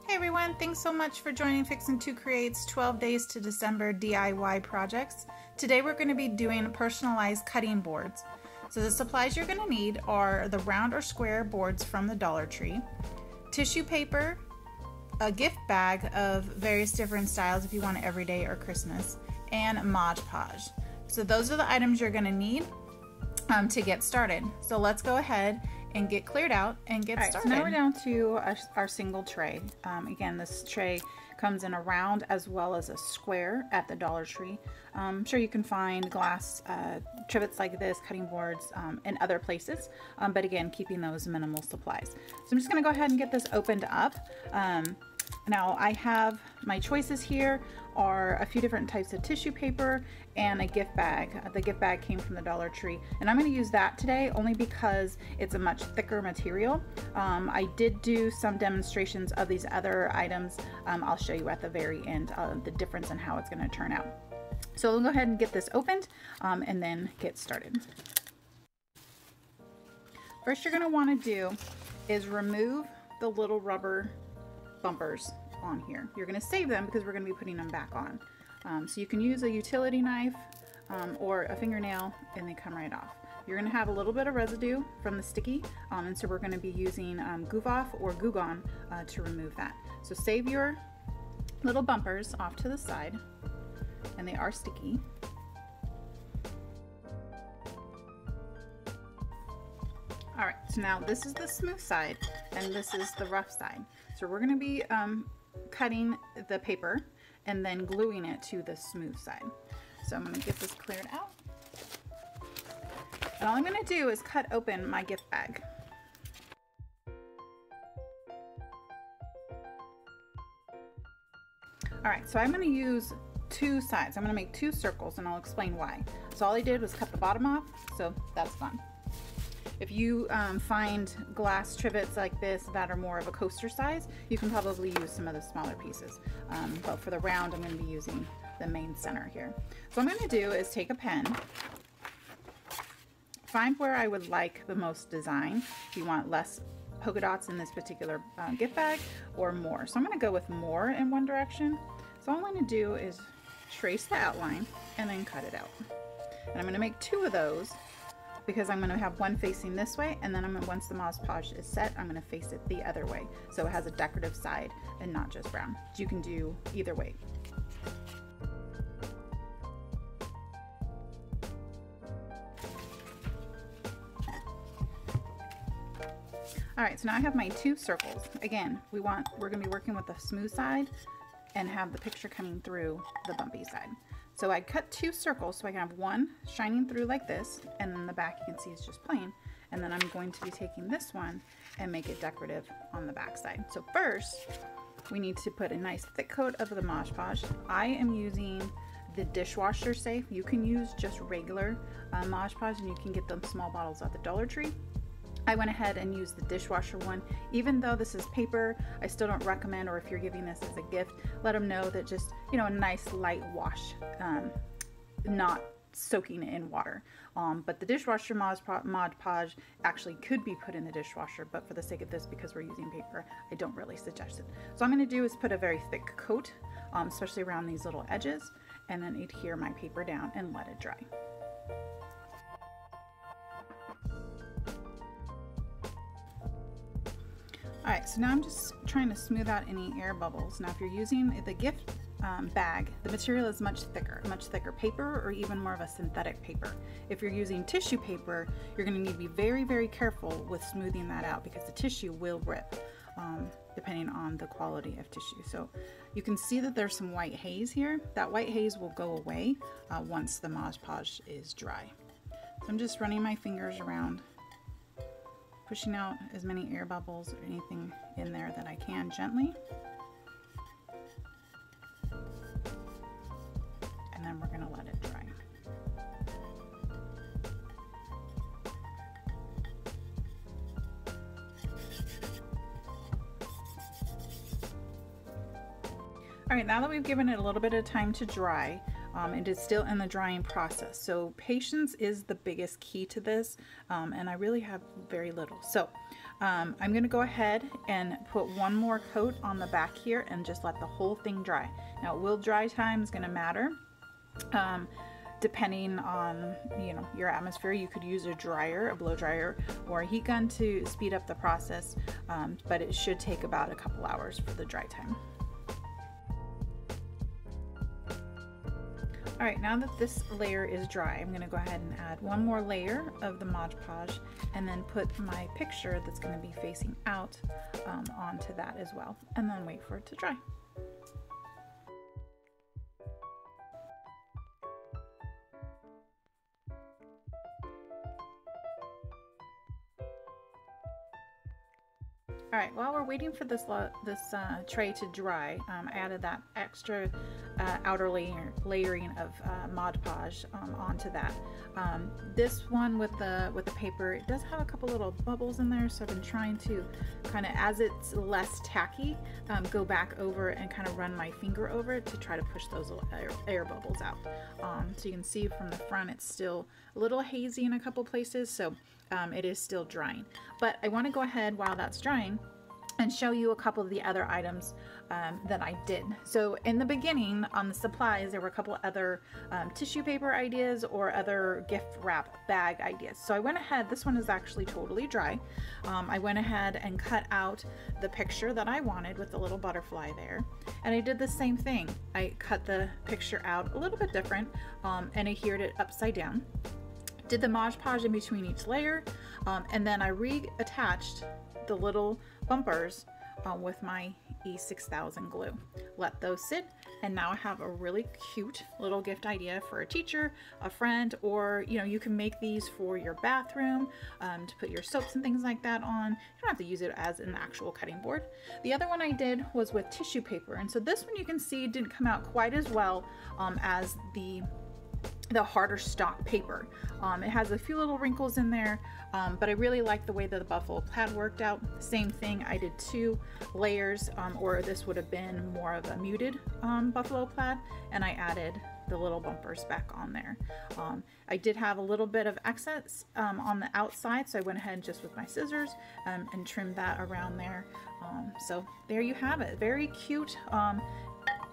Hey everyone, thanks so much for joining Fixin' 2 Create's 12 Days to December DIY projects. Today we're going to be doing personalized cutting boards. So the supplies you're going to need are the round or square boards from the Dollar Tree, tissue paper, a gift bag of various different styles if you want it every day or Christmas, and Mod Podge. So those are the items you're going to need to get started. So let's go ahead and get cleared out and get started. So now we're down to our single tray. Again, this tray comes in a round as well as a square at the Dollar Tree. I'm sure you can find glass trivets like this, cutting boards, in other places, but again, keeping those minimal supplies. So I'm just going to go ahead and get this opened up. Now I have my choices here are a few different types of tissue paper and a gift bag. The gift bag came from the Dollar Tree, and I'm going to use that today only because it's a much thicker material. I did do some demonstrations of these other items. I'll show you at the very end the difference in how it's going to turn out. So we'll go ahead and get this opened and then get started. First you're going to want to do is remove the little rubber bumpers on here. You're going to save them because we're going to be putting them back on. So you can use a utility knife or a fingernail and they come right off. You're going to have a little bit of residue from the sticky, and so we're going to be using Goof Off or Goo Gone to remove that. So save your little bumpers off to the side, and they are sticky. Alright, so now this is the smooth side and this is the rough side. So we're going to be cutting the paper and then gluing it to the smooth side. So I'm going to get this cleared out. And all I'm going to do is cut open my gift bag. Alright, so I'm going to use two sides. I'm going to make two circles and I'll explain why. So all I did was cut the bottom off, so that's fun. If you find glass trivets like this that are more of a coaster size, you can probably use some of the smaller pieces. But for the round, I'm going to be using the main center here. So what I'm going to do is take a pen, find where I would like the most design. If you want less polka dots in this particular gift bag or more. So I'm going to go with more in one direction. So all I'm going to do is trace the outline and then cut it out. And I'm going to make two of those, because I'm going to have one facing this way, and then once the Mod Podge is set, I'm going to face it the other way, so it has a decorative side and not just brown. You can do either way. Alright, so now I have my two circles. Again, we're going to be working with the smooth side and have the picture coming through the bumpy side. So I cut two circles so I can have one shining through like this, and then the back you can see is just plain. And then I'm going to be taking this one and make it decorative on the back side. So first, we need to put a nice thick coat of the Mod Podge. I am using the dishwasher safe. You can use just regular Mod Podge, and you can get them small bottles at the Dollar Tree. I went ahead and used the dishwasher one. Even though this is paper, I still don't recommend, or if you're giving this as a gift, let them know that just, you know, a nice light wash, not soaking it in water. But the dishwasher Mod Podge actually could be put in the dishwasher, but for the sake of this, because we're using paper, I don't really suggest it. So I'm going to do is put a very thick coat, especially around these little edges, and then adhere my paper down and let it dry. Alright, so now I'm just trying to smooth out any air bubbles. Now if you're using the gift bag, the material is much thicker paper, or even more of a synthetic paper. If you're using tissue paper, you're going to need to be very, very careful with smoothing that out, because the tissue will rip depending on the quality of tissue. So you can see that there's some white haze here. That white haze will go away once the Mod Podge is dry. So I'm just running my fingers around, pushing out as many air bubbles or anything in there that I can gently. And then we're going to let it dry. Alright, now that we've given it a little bit of time to dry, It is still in the drying process. So patience is the biggest key to this, and I really have very little. So I'm going to go ahead and put one more coat on the back here and just let the whole thing dry. Now, will dry time is going to matter. Depending on, you know, your atmosphere, you could use a dryer, a blow dryer, or a heat gun to speed up the process, but it should take about a couple hours for the dry time. All right, now that this layer is dry, I'm going to go ahead and add one more layer of the Mod Podge and then put my picture that's going to be facing out onto that as well, and then wait for it to dry. All right, while we're waiting for this tray to dry, I added that extra outer layering of Mod Podge onto that. This one with the paper, it does have a couple little bubbles in there, so I've been trying to kind of, as it's less tacky, go back over and kind of run my finger over it to try to push those little air bubbles out. So you can see from the front it's still a little hazy in a couple places, so it is still drying. But I want to go ahead while that's drying and show you a couple of the other items that I did. So in the beginning on the supplies, there were a couple other tissue paper ideas or other gift wrap bag ideas. So I went ahead, this one is actually totally dry. I went ahead and cut out the picture that I wanted with the little butterfly there. And I did the same thing. I cut the picture out a little bit different and adhered it upside down. Did the Mod Podge in between each layer, and then I reattached the little bumpers with my E6000 glue. Let those sit, and now I have a really cute little gift idea for a teacher, a friend, or you know, you can make these for your bathroom to put your soaps and things like that on. You don't have to use it as an actual cutting board. The other one I did was with tissue paper, and so this one you can see didn't come out quite as well as the harder stock paper. It has a few little wrinkles in there, but I really like the way that the buffalo plaid worked out. Same thing, I did 2 layers, or this would have been more of a muted buffalo plaid, and I added the little bumpers back on there. I did have a little bit of excess on the outside, so I went ahead just with my scissors and trimmed that around there. So there you have it. Very cute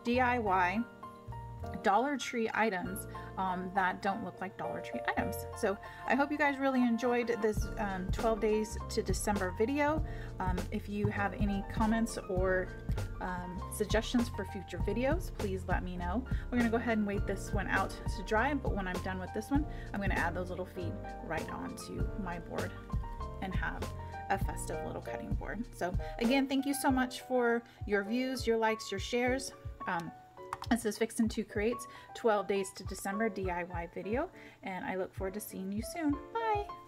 DIY Dollar Tree items that don't look like Dollar Tree items. So I hope you guys really enjoyed this 12 days to December video. If you have any comments or suggestions for future videos, please let me know. We're gonna go ahead and wait this one out to dry, but when I'm done with this one, I'm gonna add those little feet right onto my board and have a festive little cutting board. So again, thank you so much for your views, your likes, your shares. This is Fixin' 2 Creates 12 Days to December DIY video, and I look forward to seeing you soon. Bye!